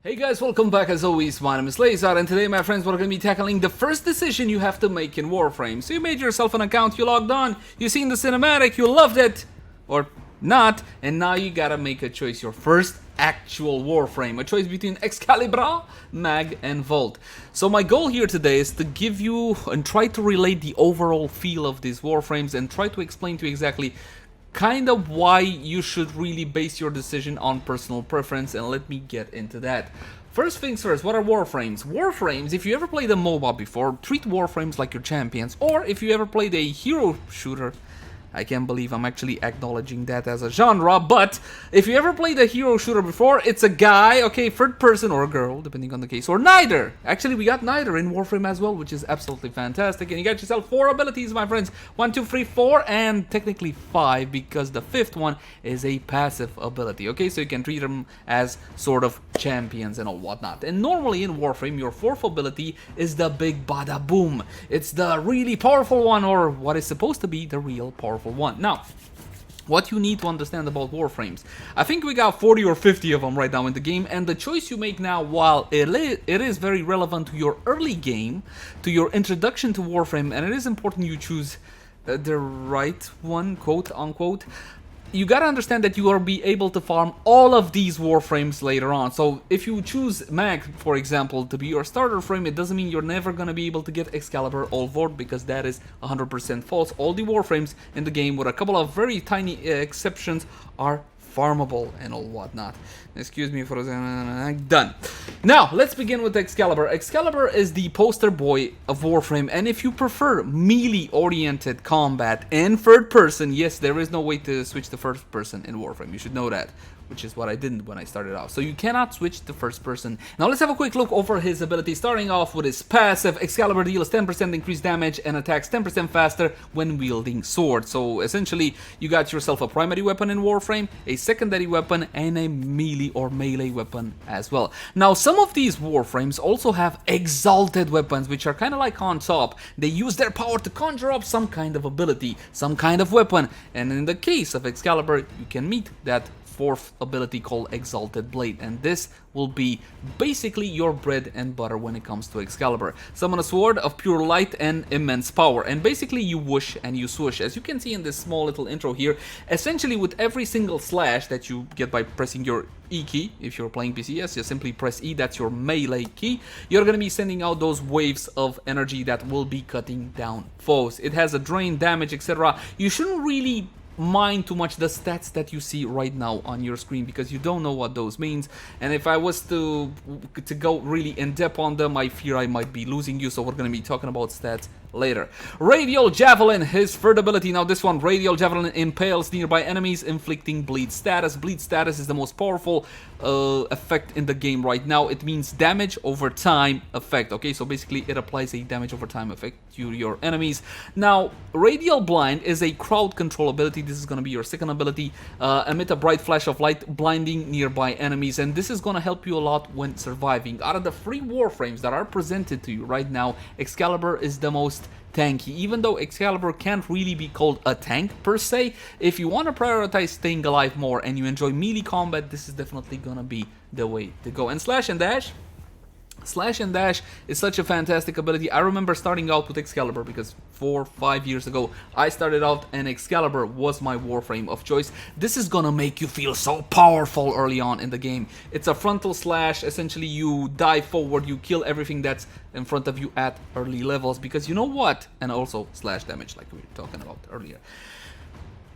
Hey guys, welcome back as always. My name is Leyzar, and today, my friends, we're going to be tackling the first decision you have to make in Warframe. So you made yourself an account, you logged on, you seen the cinematic, you loved it, or not, and now you gotta make a choice. Your first actual Warframe, a choice between Excalibur, Mag, and Vault. So my goal here today is to give you and try to relate the overall feel of these Warframes and try to explain to you exactly kind of why you should really base your decision on personal preference, and let me get into that. First things first, what are Warframes? Warframes, if you ever played a MOBA before, treat Warframes like your champions, or if you ever played a hero shooter, I can't believe I'm actually acknowledging that as a genre, but if you ever played a hero shooter before, it's a guy, okay, third person, or a girl, depending on the case, or neither. Actually, we got neither in Warframe as well, which is absolutely fantastic. And you got yourself 4 abilities, my friends. 1, 2, 3, 4, and technically 5, because the 5th one is a passive ability, okay? So you can treat them as sort of champions and all whatnot. And normally in Warframe, your 4th ability is the big bada boom. It's the really powerful one, or what is supposed to be the real powerful one. Now, what you need to understand about Warframes, I think we got 40 or 50 of them right now in the game, and the choice you make now, while it is very relevant to your early game, to your introduction to Warframe, and it is important you choose the right one, quote unquote, you gotta understand that you will be able to farm all of these Warframes later on. So if you choose Mag, for example, to be your starter frame, it doesn't mean you're never gonna be able to get Excalibur or Vault, because that is 100% false. All the Warframes in the game, with a couple of very tiny exceptions, are farmable and all whatnot. Excuse me for a second. Done. Now, let's begin with Excalibur. Excalibur is the poster boy of Warframe, and if you prefer melee-oriented combat in third person, yes, there is no way to switch to first person in Warframe. You should know that, which is what I didn't when I started off. So you cannot switch to first person. Now let's have a quick look over his ability, starting off with his passive. Excalibur deals 10% increased damage and attacks 10% faster when wielding sword. So essentially, you got yourself a primary weapon in Warframe, a secondary weapon, and a melee or melee weapon as well. Now, some of these Warframes also have exalted weapons, which are kind of like on top. They use their power to conjure up some kind of ability, some kind of weapon, and in the case of Excalibur, you can meet that 4th ability called Exalted Blade, and this will be basically your bread and butter when it comes to Excalibur. Summon a sword of pure light and immense power, and basically you whoosh and you swoosh. As you can see in this small little intro here, essentially with every single slash that you get by pressing your E key, if you're playing PC, yes, you simply press E, that's your melee key, you're gonna be sending out those waves of energy that will be cutting down foes. It has a drain, damage, etc. You shouldn't really mind too much the stats that you see right now on your screen, because you don't know what those means, and if I was to go really in depth on them, I fear I might be losing you, so we're going to be talking about stats later. Radial Javelin, his third ability. Now this one, Radial Javelin, impales nearby enemies, inflicting bleed status. Bleed status is the most powerful effect in the game right now. It means damage over time effect, okay? So basically it applies a damage over time effect to your enemies. Now, Radial Blind is a crowd control ability. This is going to be your second ability. Emit a bright flash of light, blinding nearby enemies, and this is going to help you a lot when surviving. Out of the 3 Warframes that are presented to you right now, Excalibur is the most tanky, even though Excalibur can't really be called a tank per se. If you want to prioritize staying alive more and you enjoy melee combat, this is definitely gonna be the way to go. And Slash and Dash is such a fantastic ability. I remember starting out with Excalibur because 4 or 5 years ago I started out and Excalibur was my Warframe of choice. This is gonna make you feel so powerful early on in the game. It's a frontal slash. Essentially you dive forward, you kill everything that's in front of you at early levels, because you know what, and also slash damage like we were talking about earlier.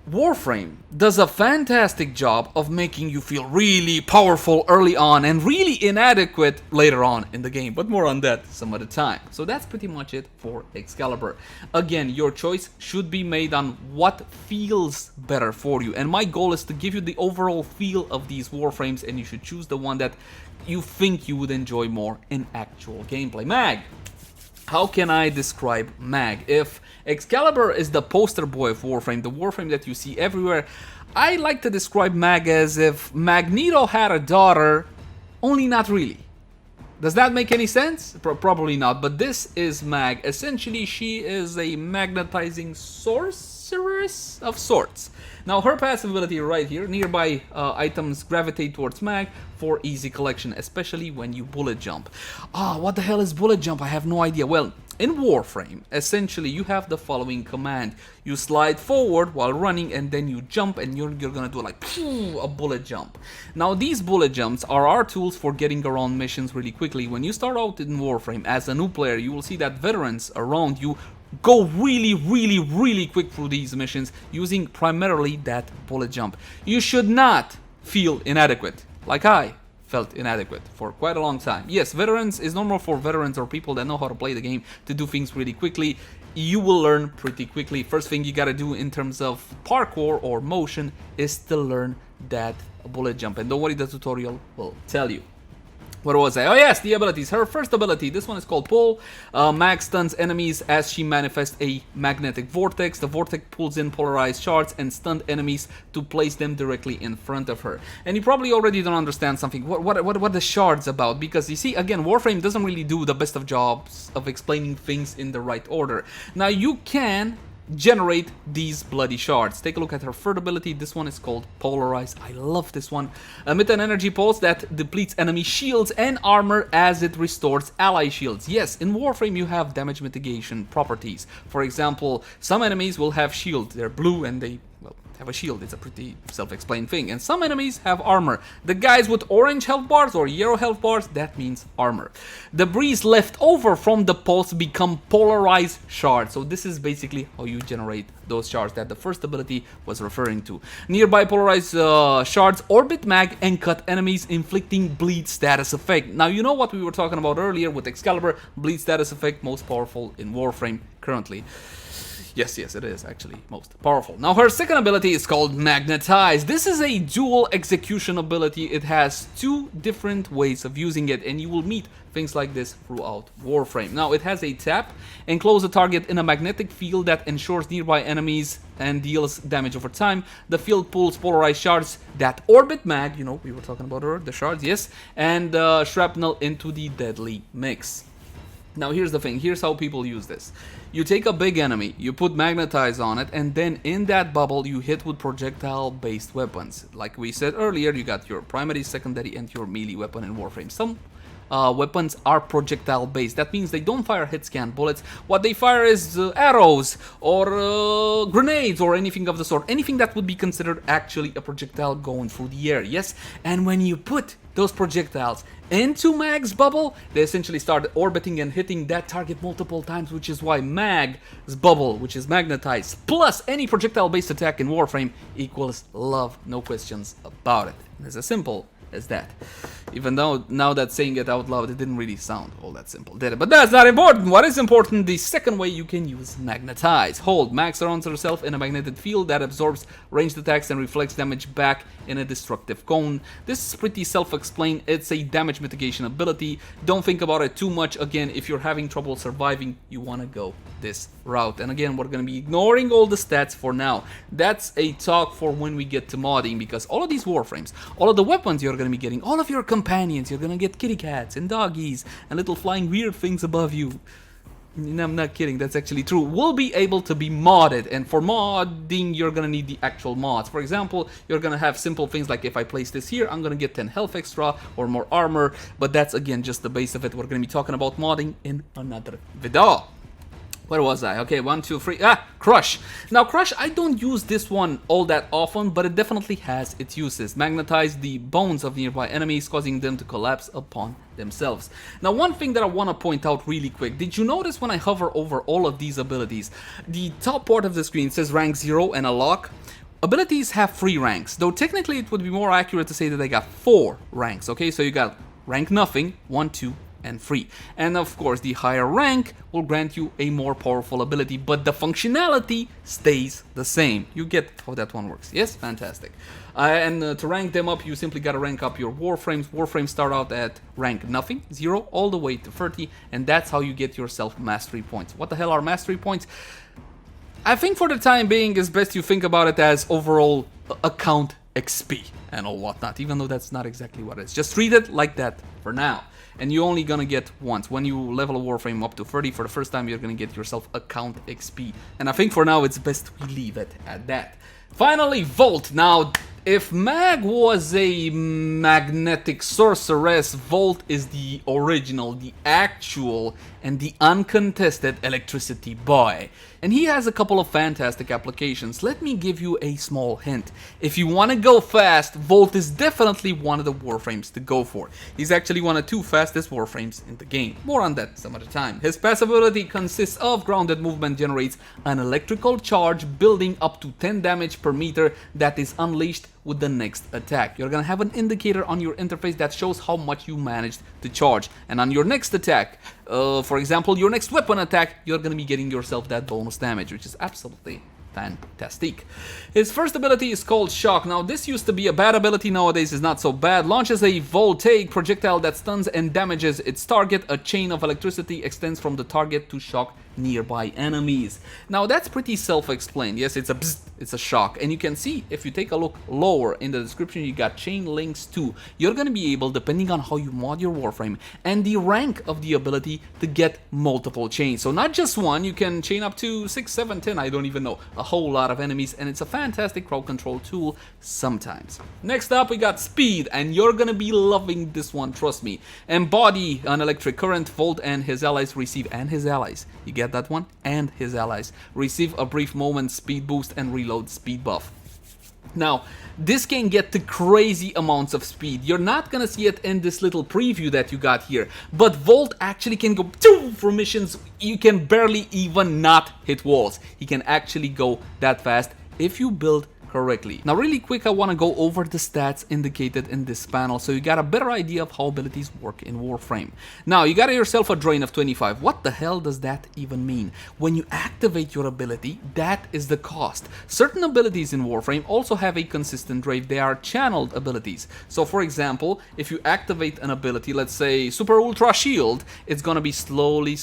Warframe does a fantastic job of making you feel really powerful early on and really inadequate later on in the game, but more on that some other time. So that's pretty much it for Excalibur. Again, your choice should be made on what feels better for you, and my goal is to give you the overall feel of these Warframes, and you should choose the one that you think you would enjoy more in actual gameplay. Mag. How can I describe Mag? If Excalibur is the poster boy of Warframe, the Warframe that you see everywhere, I like to describe Mag as if Magneto had a daughter, only not really. Does that make any sense? Probably not, but this is Mag. Essentially, she is a magnetizing sorceress, dangerous of sorts. Now her passive ability right here, nearby items gravitate towards mag for easy collection, especially when you bullet jump. What the hell is bullet jump? I have no idea. Well, in Warframe, essentially you have the following command. You slide forward while running and then you jump, and you're gonna do like a bullet jump. Now these bullet jumps are our tools for getting around missions really quickly. When you start out in Warframe as a new player, you will see that veterans around you go really quick through these missions using primarily that bullet jump. You should not feel inadequate, like I felt inadequate for quite a long time. Yes, veterans is normal for veterans or people that know how to play the game to do things really quickly. You will learn pretty quickly. First thing you gotta do in terms of parkour or motion is to learn that bullet jump, and don't worry, the tutorial will tell you. Where was I? Oh yes, the abilities. Her first ability, this one is called Pull. Mag stuns enemies as she manifests a magnetic vortex. The vortex pulls in polarized shards and stunned enemies to place them directly in front of her. And you probably already don't understand something. What the shards about? Because you see, again, Warframe doesn't really do the best of jobs of explaining things in the right order. Now you can generate these bloody shards. Take a look at her third ability. This one is called Polarize. I love this one. Emit an energy pulse that depletes enemy shields and armor as it restores ally shields. Yes, in Warframe you have damage mitigation properties. For example, some enemies will have shield. They're blue and they, well, have a shield. It's a pretty self-explained thing. And some enemies have armor. The guys with orange health bars or yellow health bars, that means armor. Debris left over from the pulse become polarized shards. So this is basically how you generate those shards that the first ability was referring to. Nearby polarized shards orbit mag and cut enemies, inflicting bleed status effect. Now you know what we were talking about earlier with Excalibur, bleed status effect, most powerful in Warframe currently. Yes, it is actually most powerful. Now her second ability is called Magnetize. This is a dual execution ability. It has two different ways of using it, and you will meet things like this throughout Warframe. Now it has a tap, enclose a target in a magnetic field that ensures nearby enemies and deals damage over time. The field pulls polarized shards that orbit mag, you know, we were talking about her, the shards, yes, and shrapnel into the deadly mix. Now here's the thing, here's how people use this. You take a big enemy, you put Magnetize on it, and then in that bubble you hit with projectile-based weapons. Like we said earlier, you got your primary, secondary, and your melee weapon in Warframe. Some weapons are projectile-based. That means they don't fire hit-scan bullets. What they fire is arrows or grenades or anything of the sort. Anything that would be considered actually a projectile going through the air, yes? And when you put those projectiles into Mag's bubble, they essentially start orbiting and hitting that target multiple times, which is why Mag's bubble, which is magnetized, plus any projectile-based attack in Warframe equals love, no questions about it. It's as simple as that. Even though now that saying it out loud, it didn't really sound all that simple, did it? But that's not important. What is important, the second way you can use Magnetize. Hold, Mag surrounds herself in a magnetic field that absorbs ranged attacks and reflects damage back in a destructive cone. This is pretty self-explained. It's a damage mitigation ability. Don't think about it too much. Again, if you're having trouble surviving, you want to go this route. And again, we're going to be ignoring all the stats for now. That's a talk for when we get to modding, because all of these Warframes, all of the weapons you're going to be getting, all of your companions, you're going to get kitty cats and doggies and little flying weird things above you. No, I'm not kidding, that's actually true. Will be able to be modded, and for modding you're gonna need the actual mods. For example, you're gonna have simple things like if I place this here, I'm gonna get 10 health extra or more armor, but that's again just the base of it. We're gonna be talking about modding in another video. Where was I? Okay, 1, 2, 3. Crush. Now, Crush, I don't use this one all that often, but it definitely has its uses. Magnetize the bones of nearby enemies, causing them to collapse upon themselves. Now, one thing that I want to point out really quick. Did you notice when I hover over all of these abilities, the top part of the screen says rank 0 and a lock? Abilities have 3 ranks, though technically it would be more accurate to say that they got 4 ranks, okay? So you got rank nothing, 1, 2, and 3. And of course, the higher rank will grant you a more powerful ability, but the functionality stays the same. You get how that one works. Yes, fantastic. And to rank them up, you simply gotta rank up your Warframes. Warframes start out at rank nothing, 0, all the way to 30, and that's how you get yourself mastery points. What the hell are mastery points? I think for the time being, it's best you think about it as overall account XP. and all whatnot, even though that's not exactly what it is. Just treat it like that for now. And you're only gonna get once. When you level a Warframe up to 30 for the first time, you're gonna get yourself account XP. And I think for now it's best we leave it at that. Finally, Volt. Now, if Mag was a magnetic sorceress, Volt is the original, the actual, and the uncontested electricity boy. And he has a couple of fantastic applications. Let me give you a small hint. If you want to go fast, Volt is definitely one of the Warframes to go for. He's actually one of the 2 fastest Warframes in the game. More on that some other time. His passive ability consists of grounded movement, generates an electrical charge building up to 10 damage per meter that is unleashed with the next attack. You're gonna have an indicator on your interface that shows how much you managed to charge. And on your next attack, for example, your next weapon attack, you're gonna be getting yourself that bonus damage, which is absolutely fantastic. His first ability is called Shock. Now, this used to be a bad ability, nowadays is not so bad. Launches a voltaic projectile that stuns and damages its target. A chain of electricity extends from the target to shock nearby enemies. Now, that's pretty self-explained. Yes, it's a bzz, it's a shock. And you can see, if you take a look lower in the description, you got chain links too. You're gonna be able, depending on how you mod your Warframe and the rank of the ability, to get multiple chains. So not just one, you can chain up to 6, 7, 10, I don't even know, a whole lot of enemies, and it's a fantastic crowd control tool sometimes. Next up, we got Speed, and you're gonna be loving this one, trust me. Embody an electric current. Volt and his allies receive, and his allies, you get that one, and his allies receive a brief moment speed boost and reload speed buff. Now, this can get to crazy amounts of speed. You're not gonna see it in this little preview that you got here, but Volt actually can go for missions. You can barely even not hit walls. He can actually go that fast if you build correctly. Now, really quick, I want to go over the stats indicated in this panel so you got a better idea of how abilities work in Warframe. Now, you got yourself a drain of 25. What the hell does that even mean? When you activate your ability, that is the cost. Certain abilities in Warframe also have a consistent drain. They are channeled abilities. So, for example, if you activate an ability, let's say Super Ultra Shield, it's gonna be slowly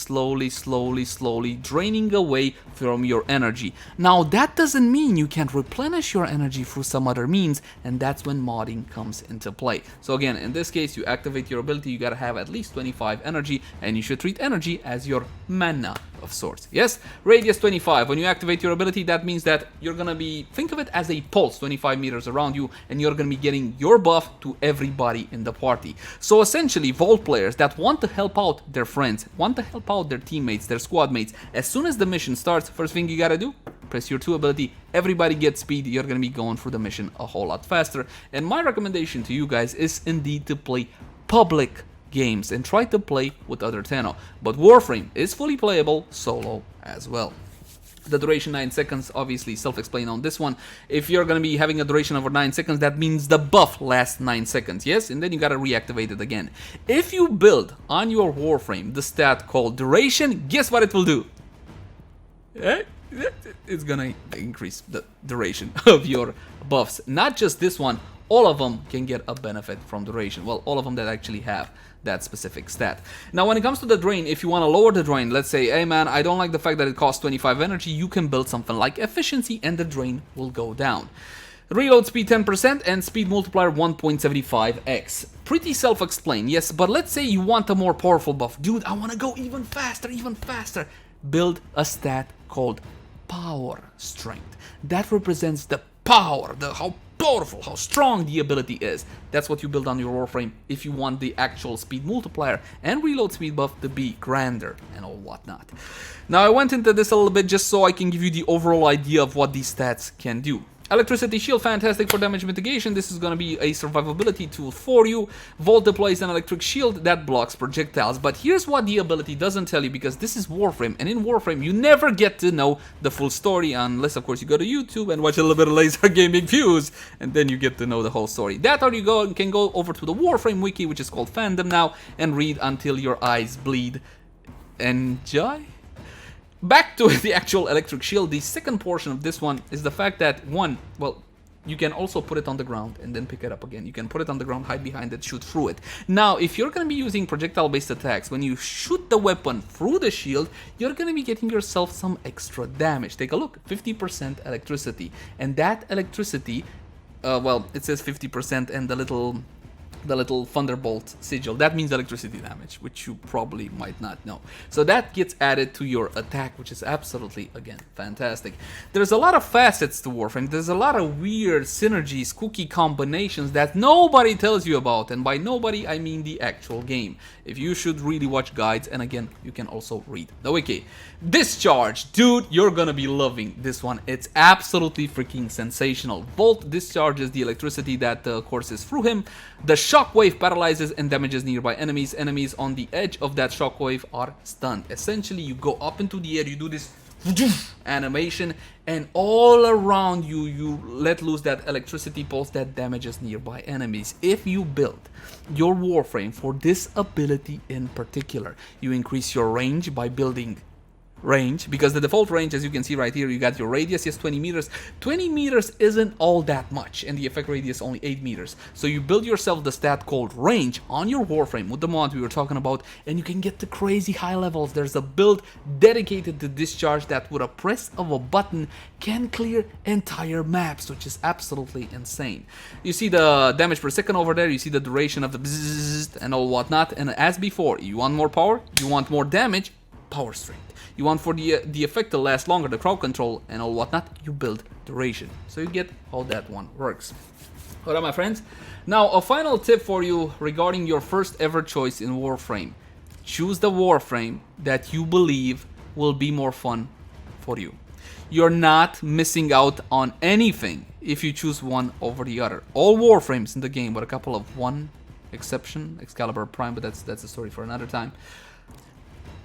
draining away from your energy. Now, that doesn't mean you can't replenish your energy through some other means, and that's when modding comes into play. So again, in this case, you activate your ability, you gotta have at least 25 energy, and you should treat energy as your mana of sorts. Yes, radius 25. When you activate your ability, that means that you're gonna be, think of it as a pulse 25 meters around you, and you're gonna be getting your buff to everybody in the party. So essentially, Vault players that want to help out their friends, want to help out their teammates, their squad mates, as soon as the mission starts, first thing you gotta do, press your 2 ability, everybody gets speed, you're gonna be going through the mission a whole lot faster. And my recommendation to you guys is indeed to play public games and try to play with other Tenno. But Warframe is fully playable solo as well. The duration 9 seconds, obviously self-explained on this one. If you're gonna be having a duration over 9 seconds, that means the buff lasts 9 seconds, yes? And then you gotta reactivate it again. If you build on your Warframe the stat called duration, guess what it will do? It's gonna increase the duration of your buffs. Not just this one, all of them can get a benefit from duration. Well, all of them that actually have that specific stat. Now, when it comes to the drain, if you want to lower the drain, let's say, hey man, I don't like the fact that it costs 25 energy, you can build something like efficiency and the drain will go down. Reload speed 10% and speed multiplier 1.75x. Pretty self-explained, yes, but let's say you want a more powerful buff. Dude, I want to go even faster. Build a stat called power strength. That represents the power, how powerful, how strong the ability is. That's what you build on your Warframe if you want the actual speed multiplier and reload speed buff to be grander and all whatnot. Now, I went into this a little bit just so I can give you the overall idea of what these stats can do. Electricity Shield, fantastic for damage mitigation. This is going to be a survivability tool for you. Volt deploys an electric shield that blocks projectiles. But here's what the ability doesn't tell you, because this is Warframe, and in Warframe you never get to know the full story unless, of course, you go to YouTube and watch a little bit of LeyzarGamingViews, and then you get to know the whole story. That, or you can go over to the Warframe wiki, which is called Fandom now, and read until your eyes bleed. Enjoy. Back to the actual electric shield, the second portion of this one is the fact that, one, well, you can also put it on the ground and then pick it up again. You can put it on the ground, hide behind it, shoot through it. Now, if you're going to be using projectile-based attacks, when you shoot the weapon through the shield, you're going to be getting yourself some extra damage. Take a look, 50% electricity. And that electricity well, it says 50% and the little thunderbolt sigil. That means electricity damage, which you probably might not know. So that gets added to your attack, which is absolutely, again, fantastic. There's a lot of facets to Warframe. There's a lot of weird synergies, cookie combinations that nobody tells you about. And by nobody, I mean the actual game. If you should really watch guides, and again, you can also read the wiki. Discharge, dude, you're gonna be loving this one. It's absolutely freaking sensational. Volt discharges the electricity that courses through him. The shockwave paralyzes and damages nearby enemies. Enemies on the edge of that shockwave are stunned. Essentially, you go up into the air, you do this animation, and all around you, you let loose that electricity pulse that damages nearby enemies. If you build your Warframe for this ability in particular, you increase your range by building range, because the default range, as you can see right here, you got your radius, yes, 20 meters. 20 meters isn't all that much, and the effect radius only 8 meters. So you build yourself the stat called range on your Warframe with the mod we were talking about, and you can get to crazy high levels. There's a build dedicated to discharge that with a press of a button can clear entire maps, which is absolutely insane. You see the damage per second over there, you see the duration of the bzzzt and all whatnot, and as before, you want more power, you want more damage, power strength. You want for the effect to last longer, the crowd control and all whatnot, you build duration. So you get how that one works. Alright, my friends. Now, a final tip for you regarding your first ever choice in Warframe. Choose the Warframe that you believe will be more fun for you. You're not missing out on anything if you choose one over the other. All Warframes in the game, with a couple of one exception, Excalibur Prime, but that's a story for another time,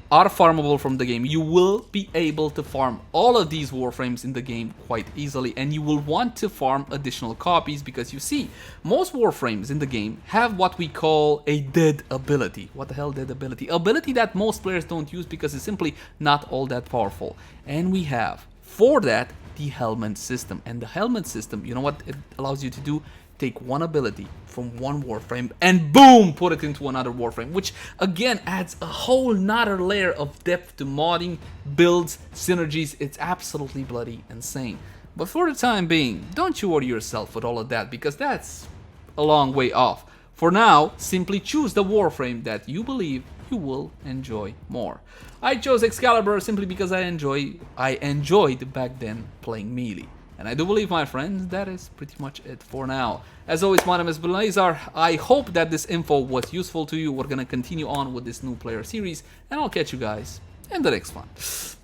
are farmable from the game. You will be able to farm all of these Warframes in the game quite easily, and you will want to farm additional copies because you see, most Warframes in the game have what we call a dead ability. What the hell, dead ability? Ability that most players don't use because it's simply not all that powerful. And we have, for that, the helmet system. And the helmet system, you know what it allows you to do? Take one ability from one Warframe and boom, put it into another Warframe, which again adds a whole nother layer of depth to modding, builds, synergies. It's absolutely bloody insane. But for the time being, don't you worry yourself with all of that, because that's a long way off. For now, simply choose the Warframe that you believe you will enjoy more. I chose Excalibur simply because I enjoyed back then playing melee. And I do believe, my friends, that is pretty much it for now. As always, my name is Leyzar. I hope that this info was useful to you. We're gonna continue on with this new player series, and I'll catch you guys in the next one.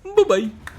Bye-bye.